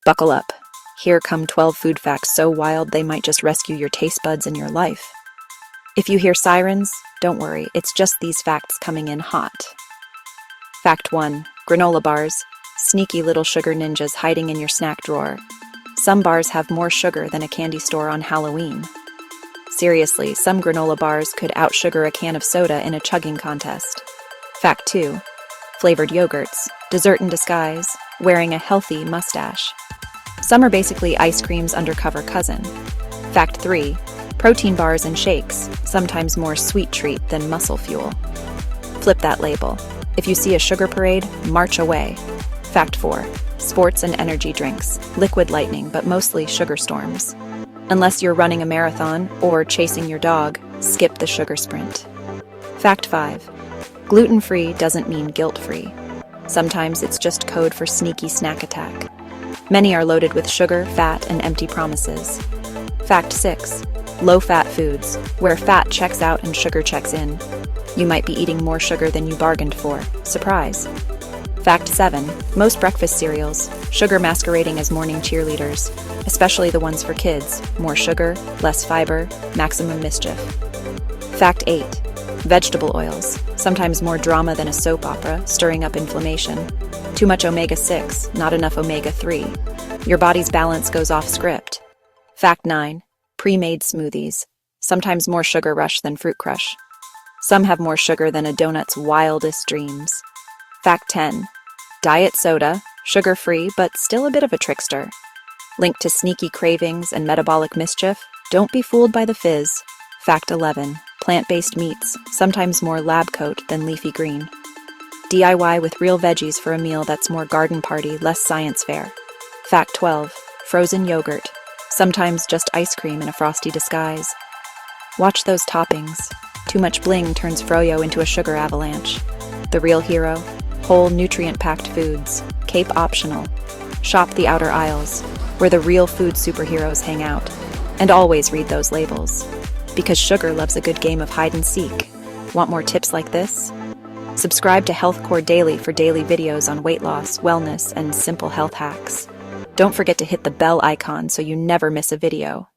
Buckle up. Here come 12 food facts so wild they might just rescue your taste buds and your life. If you hear sirens, don't worry, it's just these facts coming in hot. Fact 1. Granola bars. Sneaky little sugar ninjas hiding in your snack drawer. Some bars have more sugar than a candy store on Halloween. Seriously, some granola bars could outsugar a can of soda in a chugging contest. Fact 2. Flavored yogurts. Dessert in disguise. Wearing a healthy mustache. Some are basically ice cream's undercover cousin. Fact 3. Protein bars and shakes, sometimes more sweet treat than muscle fuel. Flip that label. If you see a sugar parade, march away. Fact 4. Sports and energy drinks, liquid lightning, but mostly sugar storms. Unless you're running a marathon or chasing your dog, skip the sugar sprint. Fact 5. Gluten-free doesn't mean guilt-free. Sometimes it's just code for sneaky snack attack. Many are loaded with sugar, fat, and empty promises. Fact 6. Low-fat foods, where fat checks out and sugar checks in. You might be eating more sugar than you bargained for. Surprise. Fact 7. Most breakfast cereals, sugar masquerading as morning cheerleaders, especially the ones for kids. More sugar, less fiber, maximum mischief. Fact 8. Vegetable oils, sometimes more drama than a soap opera, stirring up inflammation. Too much omega-6, not enough omega-3. Your body's balance goes off script. Fact 9. Pre-made smoothies, sometimes more sugar rush than fruit crush. Some have more sugar than a donut's wildest dreams. Fact 10. Diet soda, sugar-free but still a bit of a trickster. Linked to sneaky cravings and metabolic mischief, don't be fooled by the fizz. Fact 11. Plant-based meats, sometimes more lab coat than leafy green. DIY with real veggies for a meal that's more garden party, less science fair. Fact 12. Frozen yogurt, sometimes just ice cream in a frosty disguise. Watch those toppings. Too much bling turns froyo into a sugar avalanche. The real hero? Whole nutrient-packed foods, cape optional. Shop the outer aisles, where the real food superheroes hang out. And always read those labels. Because sugar loves a good game of hide and seek. Want more tips like this? Subscribe to Healthcore Daily for daily videos on weight loss, wellness, and simple health hacks. Don't forget to hit the bell icon so you never miss a video.